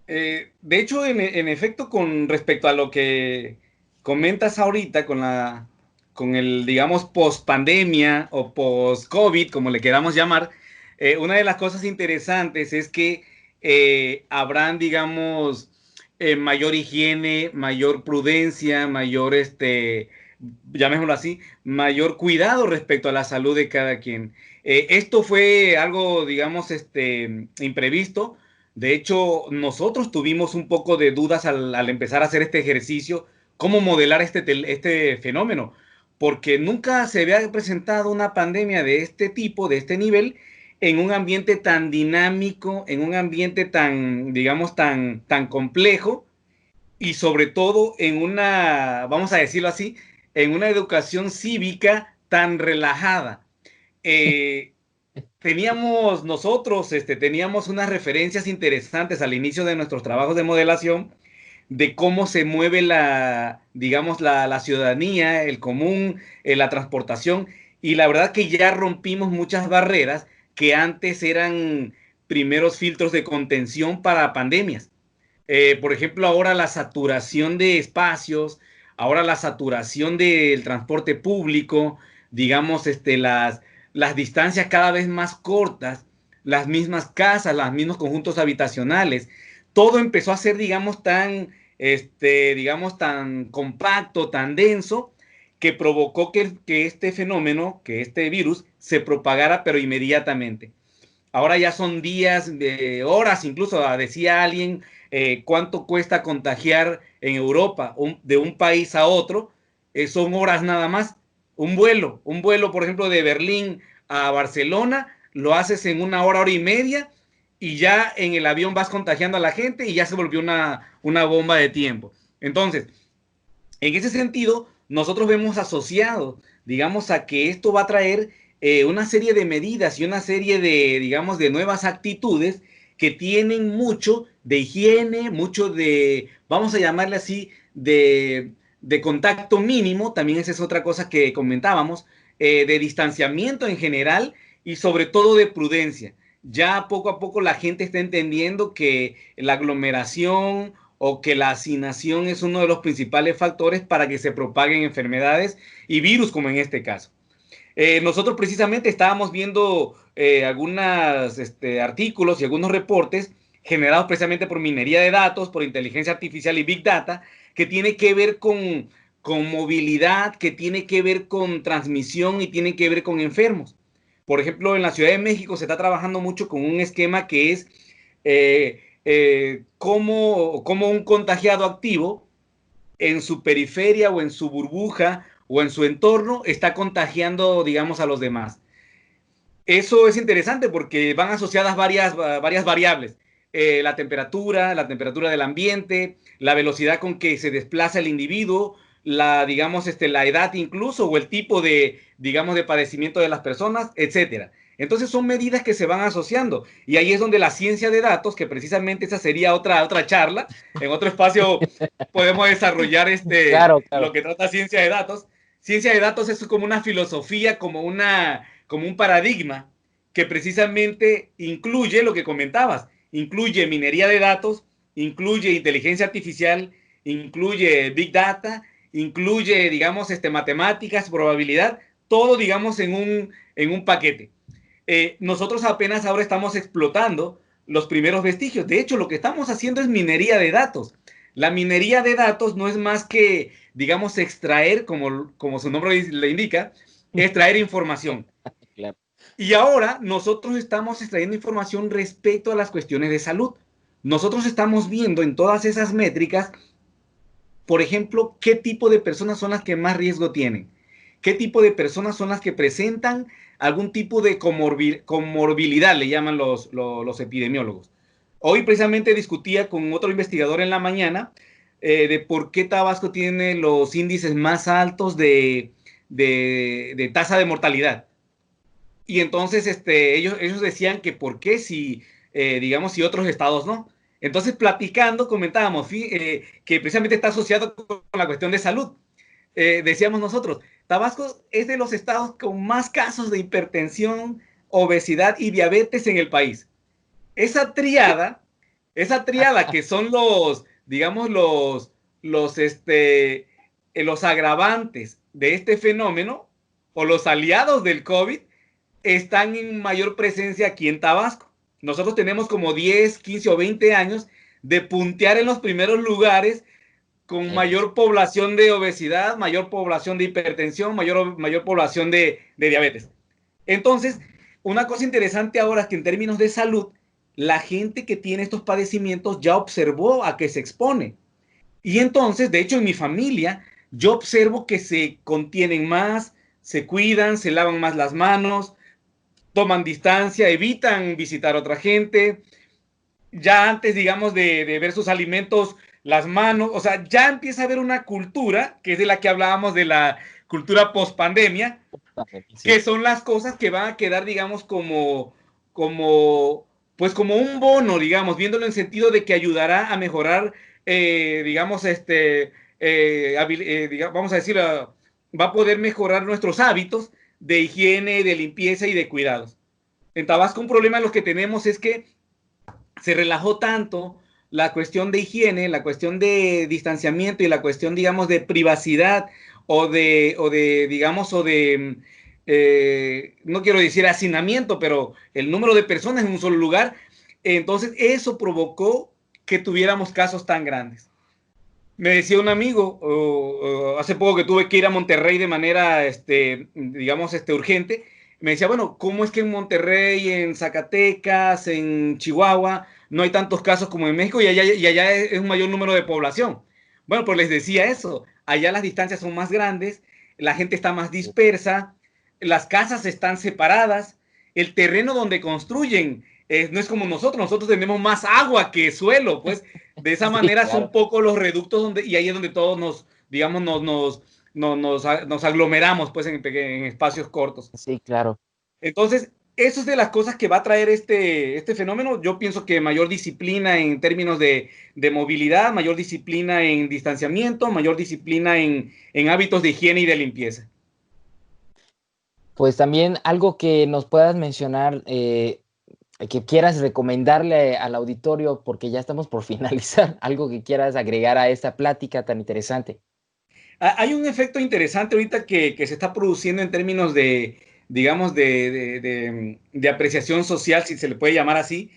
De hecho, en efecto, con respecto a lo que comentas ahorita con el, digamos, post-pandemia o post-COVID, como le queramos llamar, una de las cosas interesantes es que habrán, digamos, mayor higiene, mayor prudencia, mayor, llamémoslo así, mayor cuidado respecto a la salud de cada quien. Esto fue algo, digamos, imprevisto. De hecho, nosotros tuvimos un poco de dudas al empezar a hacer este ejercicio, cómo modelar este fenómeno, porque nunca se había presentado una pandemia de este tipo, de este nivel, en un ambiente tan dinámico, en un ambiente tan, digamos, tan complejo y sobre todo en una, vamos a decirlo así, en una educación cívica tan relajada. Eh, Teníamos nosotros, teníamos unas referencias interesantes al inicio de nuestros trabajos de modelación de cómo se mueve digamos, la ciudadanía, el común, la transportación, y la verdad que ya rompimos muchas barreras que antes eran primeros filtros de contención para pandemias. Por ejemplo, ahora la saturación de espacios, ahora la saturación del transporte público, digamos, las distancias cada vez más cortas, las mismas casas, los mismos conjuntos habitacionales, todo empezó a ser, digamos, digamos, tan compacto, tan denso, que provocó que este fenómeno, que este virus, se propagara, pero inmediatamente. Ahora ya son días, horas, incluso decía alguien, cuánto cuesta contagiar en Europa de un país a otro, son horas nada más. Un vuelo, por ejemplo, de Berlín a Barcelona, lo haces en una hora, hora y media, y ya en el avión vas contagiando a la gente y ya se volvió una bomba de tiempo. Entonces, en ese sentido, nosotros vemos asociado, digamos, a que esto va a traer una serie de medidas y una serie de, digamos, de nuevas actitudes que tienen mucho de higiene, mucho de, vamos a llamarle así, de contacto mínimo, también esa es otra cosa que comentábamos, de distanciamiento en general y sobre todo de prudencia. Ya poco a poco la gente está entendiendo que la aglomeración o que la hacinación es uno de los principales factores para que se propaguen enfermedades y virus, como en este caso. Nosotros precisamente estábamos viendo algunos artículos y algunos reportes generados precisamente por minería de datos, por inteligencia artificial y big data, que tiene que ver con movilidad, que tiene que ver con transmisión y tiene que ver con enfermos. Por ejemplo, en la Ciudad de México se está trabajando mucho con un esquema que es como un contagiado activo en su periferia o en su burbuja o en su entorno está contagiando, digamos, a los demás. Eso es interesante porque van asociadas varias variables. La temperatura del ambiente, la velocidad con que se desplaza el individuo, digamos, la edad incluso, o el tipo de, digamos, de padecimiento de las personas, etcétera. Entonces son medidas que se van asociando y ahí es donde la ciencia de datos, que precisamente esa sería otra charla, en otro espacio podemos desarrollar Claro, claro. lo que trata ciencia de datos. Ciencia de datos es como una filosofía, como un paradigma que precisamente incluye lo que comentabas, incluye minería de datos, incluye inteligencia artificial, incluye big data, incluye, digamos, matemáticas, probabilidad, todo, digamos, en un paquete. Nosotros apenas ahora estamos explotando los primeros vestigios. De hecho, lo que estamos haciendo es minería de datos. La minería de datos no es más que, digamos, extraer, como su nombre le indica, extraer información. Claro. Y ahora nosotros estamos extrayendo información respecto a las cuestiones de salud. Nosotros estamos viendo en todas esas métricas, por ejemplo, qué tipo de personas son las que más riesgo tienen, qué tipo de personas son las que presentan algún tipo de comorbilidad, le llaman los epidemiólogos. Hoy precisamente discutía con otro investigador en la mañana de por qué Tabasco tiene los índices más altos de tasa de mortalidad. Y entonces ellos decían que por qué si, digamos, si otros estados no. Entonces, platicando, comentábamos que precisamente está asociado con la cuestión de salud. Decíamos nosotros, Tabasco es de los estados con más casos de hipertensión, obesidad y diabetes en el país. Esa triada que son los, digamos, los agravantes de este fenómeno o los aliados del COVID, están en mayor presencia aquí en Tabasco. Nosotros tenemos como 10, 15 o 20 años de puntear en los primeros lugares con mayor población de obesidad, mayor población de hipertensión, mayor población de diabetes. Entonces, una cosa interesante ahora es que en términos de salud, la gente que tiene estos padecimientos ya observó a qué se expone. Y entonces, de hecho, en mi familia, yo observo que se contienen más, se cuidan, se lavan más las manos, toman distancia, evitan visitar a otra gente. Ya antes, digamos, de ver sus alimentos, las manos, o sea, ya empieza a haber una cultura, que es de la que hablábamos, de la cultura post-pandemia, sí, que son las cosas que van a quedar, digamos, pues como un bono, digamos, viéndolo en sentido de que ayudará a mejorar, digamos, vamos a decir, va a poder mejorar nuestros hábitos de higiene, de limpieza y de cuidados. En Tabasco un problema lo que tenemos es que se relajó tanto la cuestión de higiene, la cuestión de distanciamiento y la cuestión, digamos, de privacidad no quiero decir hacinamiento, pero el número de personas en un solo lugar. Entonces eso provocó que tuviéramos casos tan grandes. Me decía un amigo, hace poco que tuve que ir a Monterrey de manera, digamos, urgente. Me decía, bueno, ¿cómo es que en Monterrey, en Zacatecas, en Chihuahua, no hay tantos casos como en México y allá es un mayor número de población? Bueno, pues les decía eso. Allá las distancias son más grandes, la gente está más dispersa, las casas están separadas, el terreno donde construyen no es como nosotros tenemos más agua que suelo, pues de esa manera sí, claro, son pocos los reductos y ahí es donde todos nos aglomeramos pues en espacios cortos. Sí, claro. Entonces, eso es de las cosas que va a traer este fenómeno. Yo pienso que mayor disciplina en términos de movilidad, mayor disciplina en distanciamiento, mayor disciplina en hábitos de higiene y de limpieza. Pues también algo que nos puedas mencionar, que quieras recomendarle al auditorio, porque ya estamos por finalizar, algo que quieras agregar a esta plática tan interesante. Hay un efecto interesante ahorita que se está produciendo en términos de, digamos, de apreciación social, si se le puede llamar así,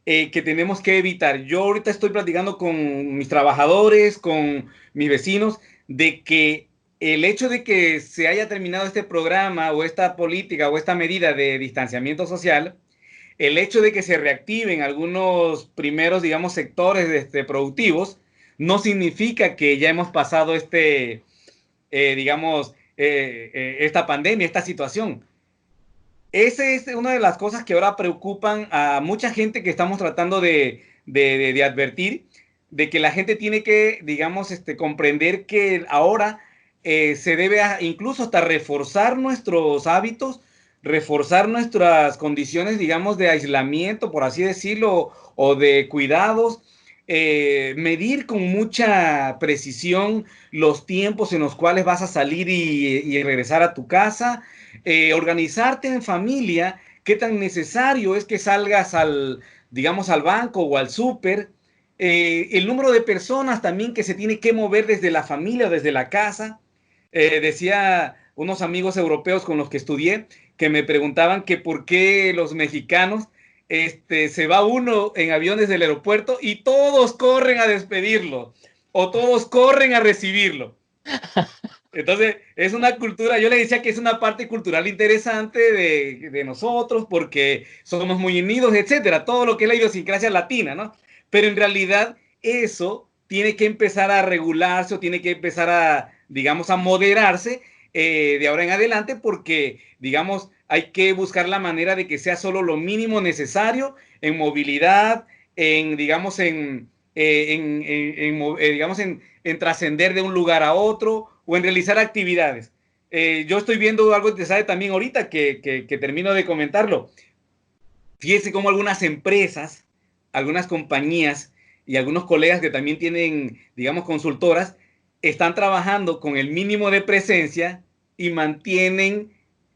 que tenemos que evitar. Yo ahorita estoy platicando con mis trabajadores, con mis vecinos, de que el hecho de que se haya terminado este programa o esta política o esta medida de distanciamiento social, el hecho de que se reactiven algunos primeros, digamos, sectores productivos, no significa que ya hemos pasado esta pandemia, esta situación. Esa es una de las cosas que ahora preocupan a mucha gente que estamos tratando de advertir, de que la gente tiene que, digamos, comprender que ahora se debe incluso hasta reforzar nuestros hábitos, reforzar nuestras condiciones, digamos, de aislamiento, por así decirlo, o de cuidados, medir con mucha precisión los tiempos en los cuales vas a salir y regresar a tu casa, organizarte en familia, qué tan necesario es que salgas digamos, al banco o al súper, el número de personas también que se tiene que mover desde la familia o desde la casa. Decía unos amigos europeos con los que estudié que me preguntaban que por qué los mexicanos se va uno en aviones del aeropuerto y todos corren a despedirlo o todos corren a recibirlo. Entonces, es una cultura, yo le decía que es una parte cultural interesante de nosotros porque somos muy unidos, etcétera, todo lo que es la idiosincrasia latina, ¿no? Pero en realidad eso tiene que empezar a regularse o tiene que empezar a, digamos, a moderarse de ahora en adelante porque, digamos, hay que buscar la manera de que sea solo lo mínimo necesario en movilidad, en, digamos, digamos, en trascender de un lugar a otro o en realizar actividades. Yo estoy viendo algo interesante también ahorita que termino de comentarlo. Fíjense cómo algunas empresas, algunas compañías y algunos colegas que también tienen, digamos, consultoras, están trabajando con el mínimo de presencia y mantienen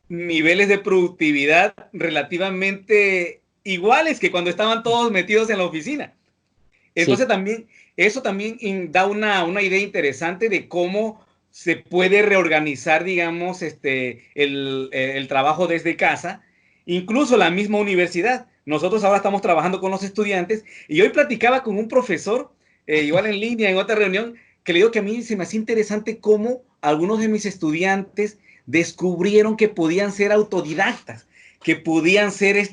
niveles de productividad relativamente iguales que cuando estaban todos metidos en la oficina. Entonces, sí, también, eso también da una idea interesante de cómo se puede reorganizar, digamos, el trabajo desde casa, incluso la misma universidad. Nosotros ahora estamos trabajando con los estudiantes y hoy platicaba con un profesor, igual en línea, en otra reunión, que le digo que a mí se me hacía interesante cómo algunos de mis estudiantes descubrieron que podían ser autodidactas, que podían ser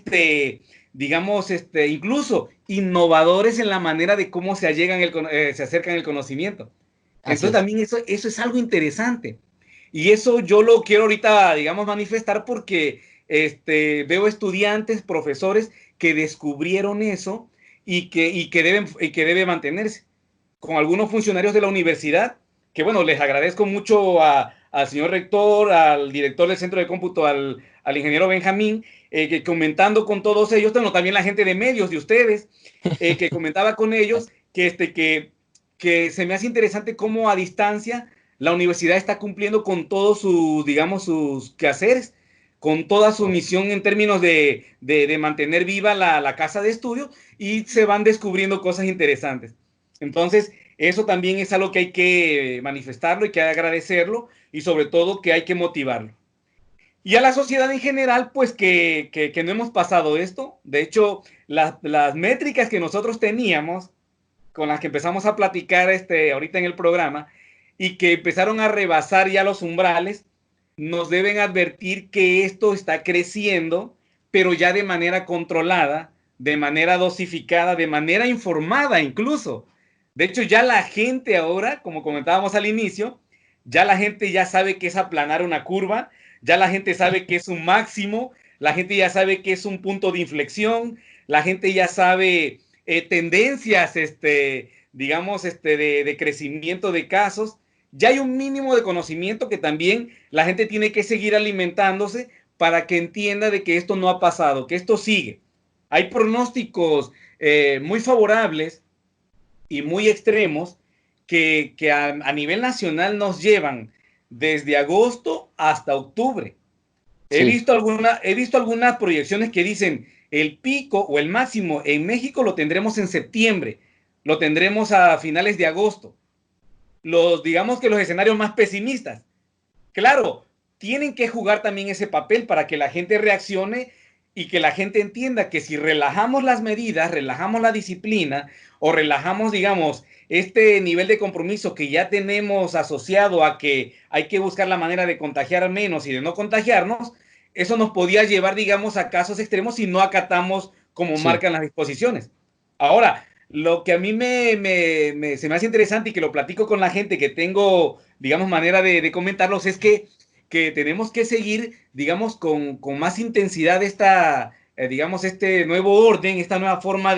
digamos, incluso innovadores en la manera de cómo se acercan el conocimiento. Entonces también eso es algo interesante. Y eso yo lo quiero ahorita, digamos, manifestar porque veo estudiantes, profesores que descubrieron eso y que debe mantenerse. Con algunos funcionarios de la universidad, que bueno, les agradezco mucho al señor rector, al director del centro de cómputo, al ingeniero Benjamín, que comentando con todos ellos, también la gente de medios de ustedes, que comentaba con ellos que se me hace interesante cómo a distancia la universidad está cumpliendo con todos sus, digamos, sus quehaceres, con toda su misión en términos de mantener viva la casa de estudio y se van descubriendo cosas interesantes. Entonces, eso también es algo que hay que manifestarlo y que hay que agradecerlo y sobre todo que hay que motivarlo. Y a la sociedad en general, pues que no hemos pasado esto. De hecho, las métricas que nosotros teníamos, con las que empezamos a platicar ahorita en el programa, y que empezaron a rebasar ya los umbrales, nos deben advertir que esto está creciendo, pero ya de manera controlada, de manera dosificada, de manera informada incluso. De hecho, ya la gente ahora, como comentábamos al inicio, ya la gente ya sabe que es aplanar una curva, ya la gente sabe que es un máximo, la gente ya sabe que es un punto de inflexión, la gente ya sabe tendencias, digamos, de crecimiento de casos. Ya hay un mínimo de conocimiento que también la gente tiene que seguir alimentándose para que entienda de que esto no ha pasado, que esto sigue. Hay pronósticos muy favorables y muy extremos que a nivel nacional nos llevan desde agosto hasta octubre. Sí. He visto algunas proyecciones que dicen el pico o el máximo en México lo tendremos en septiembre, lo tendremos a finales de agosto. Digamos que los escenarios más pesimistas. Claro, tienen que jugar también ese papel para que la gente reaccione y que la gente entienda que si relajamos las medidas, relajamos la disciplina o relajamos, digamos, este nivel de compromiso que ya tenemos asociado a que hay que buscar la manera de contagiar menos y de no contagiarnos, eso nos podía llevar, digamos, a casos extremos si no acatamos como marcan las disposiciones. Ahora, lo que a mí se me hace interesante y que lo platico con la gente que tengo, digamos, manera de comentarlos es que tenemos que seguir, digamos, con más intensidad digamos, este nuevo orden, esta nueva forma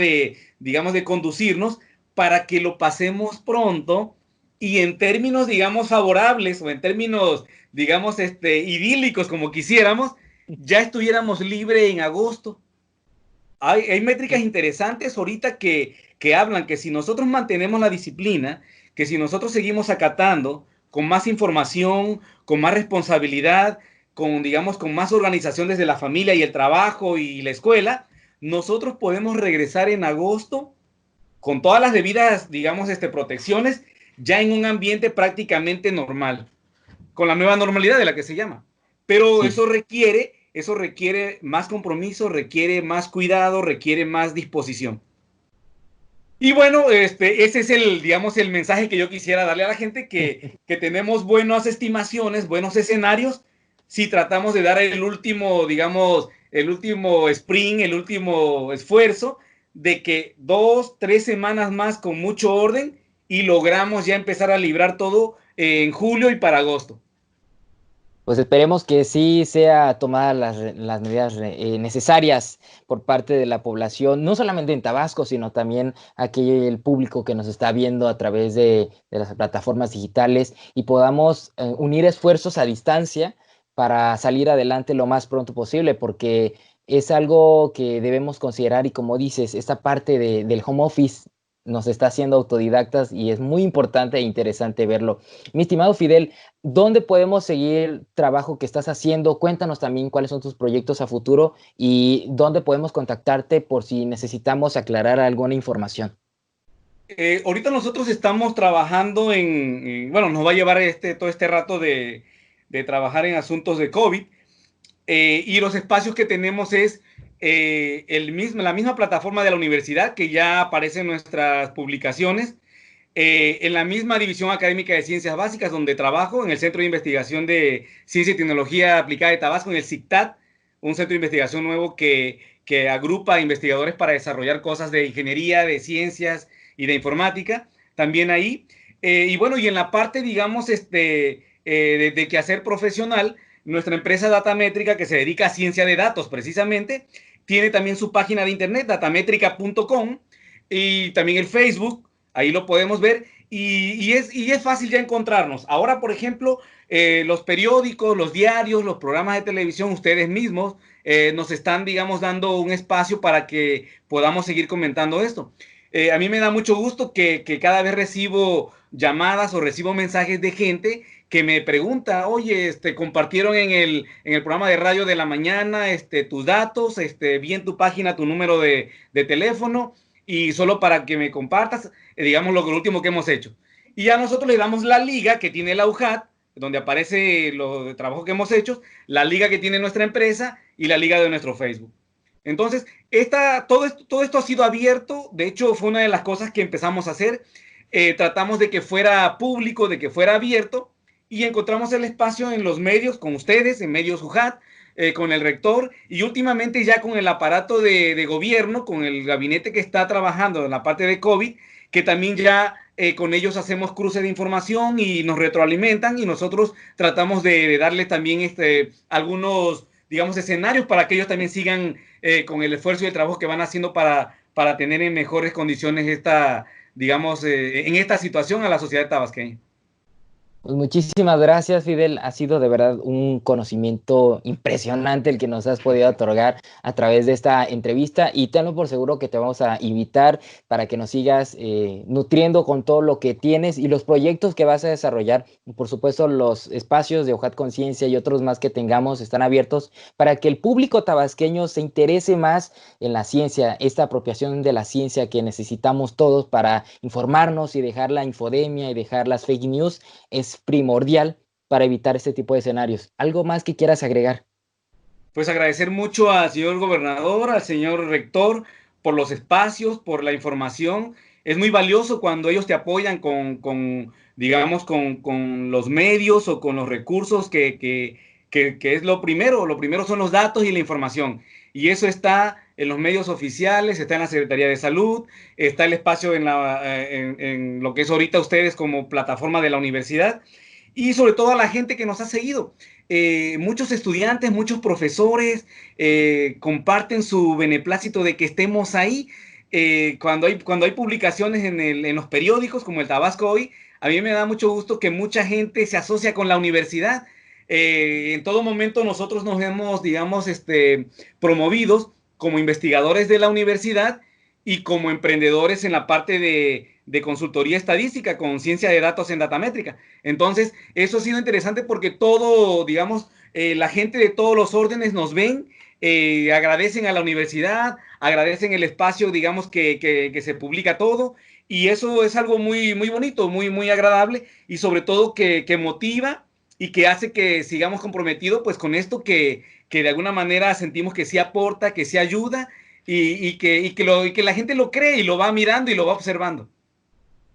digamos, de conducirnos para que lo pasemos pronto y en términos, digamos, favorables o en términos, digamos, idílicos como quisiéramos, ya estuviéramos libres en agosto. Hay métricas interesantes ahorita que hablan que si nosotros mantenemos la disciplina, que si nosotros seguimos acatando con más información, con más responsabilidad, digamos, con más organización desde la familia y el trabajo y la escuela, nosotros podemos regresar en agosto con todas las debidas, digamos, protecciones, ya en un ambiente prácticamente normal. con la nueva normalidad de la que se llama. Pero Sí. eso requiere más compromiso, requiere más cuidado, requiere más disposición. Y bueno, ese es digamos, el mensaje que yo quisiera darle a la gente, que tenemos buenas estimaciones, buenos escenarios, si tratamos de dar el último, digamos, el último sprint, el último esfuerzo, de que 2, 3 semanas más con mucho orden y logramos ya empezar a librar todo en julio y para agosto. Pues esperemos que sí sea tomadas las medidas necesarias por parte de la población, no solamente en Tabasco, sino también aquel público que nos está viendo a través de las plataformas digitales, y podamos unir esfuerzos a distancia para salir adelante lo más pronto posible, porque es algo que debemos considerar. Y como dices, esta parte del home office nos está haciendo autodidactas y es muy importante e interesante verlo. Mi estimado Fidel, ¿dónde podemos seguir el trabajo que estás haciendo? Cuéntanos también cuáles son tus proyectos a futuro y dónde podemos contactarte por si necesitamos aclarar alguna información. Ahorita nosotros estamos trabajando bueno, nos va a llevar todo este rato de trabajar en asuntos de COVID, y los espacios que tenemos es la misma plataforma de la universidad, que ya aparece en nuestras publicaciones, en la misma División Académica de Ciencias Básicas donde trabajo, en el Centro de Investigación de Ciencia y Tecnología Aplicada de Tabasco, en el CICTAD, un centro de investigación nuevo que agrupa investigadores para desarrollar cosas de ingeniería, de ciencias y de también ahí. Y bueno, y en la parte, digamos, de quehacer profesional, nuestra empresa Datamétrica, que se dedica a ciencia de datos precisamente, tiene también su página de internet, datametrica.com, y también el Facebook, ahí lo podemos ver, y es fácil ya encontrarnos. Ahora, por ejemplo, los periódicos, los diarios, los programas de televisión, ustedes mismos nos están, digamos, dando un espacio para que podamos seguir comentando esto. A mí me da mucho gusto que cada vez recibo llamadas o recibo mensajes de gente que me pregunta: oye, compartieron en el programa de radio de la mañana tus datos, vi en tu página tu número de teléfono, y solo para que me compartas, digamos, lo último que hemos hecho. Y ya nosotros le damos la liga que tiene la UJAT, donde aparece lo de trabajo que hemos hecho, la liga que tiene nuestra empresa y la liga de nuestro Facebook. Entonces, todo esto ha sido abierto. De hecho, fue una de las cosas que empezamos a hacer. Tratamos de que fuera público, de que fuera abierto, y encontramos el espacio en los medios, con ustedes, en Medios UJAT, con el rector, y últimamente ya con el aparato de gobierno, con el gabinete que está trabajando en la parte de COVID, que también ya con ellos hacemos cruce de información y nos retroalimentan, y nosotros tratamos de darles también algunos, digamos, escenarios para que ellos también sigan con el esfuerzo y el trabajo que van haciendo para tener en mejores condiciones digamos, en esta situación a la sociedad tabasqueña. Pues muchísimas gracias, Fidel. Ha sido de verdad un conocimiento impresionante el que nos has podido otorgar a través de esta entrevista, y tenlo por seguro que te vamos a invitar para que nos sigas nutriendo con todo lo que tienes y los proyectos que vas a desarrollar. Y por supuesto, los espacios de UJAT Conciencia y otros más que tengamos están abiertos para que el público tabasqueño se interese más en la ciencia, esta apropiación de la ciencia que necesitamos todos para informarnos y dejar la infodemia y dejar las fake news. Es primordial para evitar este tipo de escenarios. ¿Algo más que quieras agregar? Pues agradecer mucho al señor gobernador, al señor rector, por los espacios, por la información. Es muy valioso cuando ellos te apoyan digamos, con los medios o con los recursos que es lo primero. Lo primero son los datos y la información. Y eso está en los medios oficiales, está en la Secretaría de Salud, está el espacio en lo que es ahorita ustedes como plataforma de la universidad, y sobre todo a la gente que nos ha seguido. Muchos estudiantes, muchos profesores comparten su beneplácito de que estemos ahí. Cuando hay publicaciones en los periódicos como el Tabasco Hoy, a mí me da mucho gusto que mucha gente se asocia con la universidad. En todo momento nosotros nos hemos, digamos, promovidos como investigadores de la universidad y como emprendedores en la parte de consultoría estadística con ciencia de datos en Datamétrica. Entonces, eso ha sido interesante porque digamos, la gente de todos los órdenes nos ven, agradecen a la universidad, agradecen el espacio, digamos, que se publica todo, y eso es algo muy, muy bonito, muy, muy agradable, y sobre todo que motiva y que hace que sigamos comprometidos pues con esto que de alguna manera sentimos que sí aporta, que sí ayuda y que la gente lo cree y lo va mirando y lo va observando.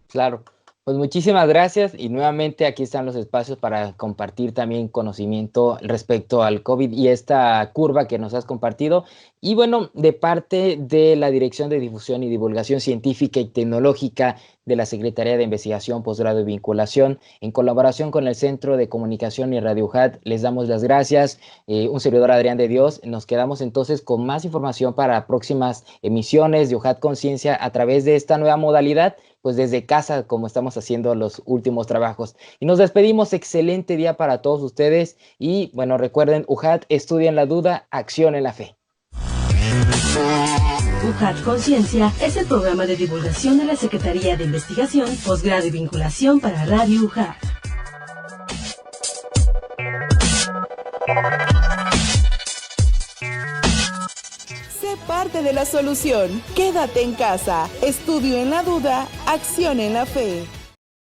Claro, pues muchísimas gracias y nuevamente aquí están los espacios para compartir también conocimiento respecto al COVID y esta curva que nos has compartido. Y bueno, de parte de la Dirección de Difusión y Divulgación Científica y Tecnológica de la Secretaría de Investigación, Posgrado y Vinculación, en colaboración con el Centro de Comunicación y Radio UJAT, les damos las gracias. Un servidor, Adrián de Dios. Nos quedamos entonces con más información para próximas emisiones de UJAT Conciencia a través de esta nueva modalidad, pues desde casa, como estamos haciendo los últimos trabajos. Y nos despedimos. Excelente día para todos ustedes. Y bueno, recuerden, UJAT, estudia en la duda, acción en la fe. UJAT Conciencia es el programa de divulgación de la Secretaría de Investigación, Posgrado y Vinculación para Radio UJAT. Sé parte de la solución. Quédate en casa. Estudio en la duda, acción en la fe.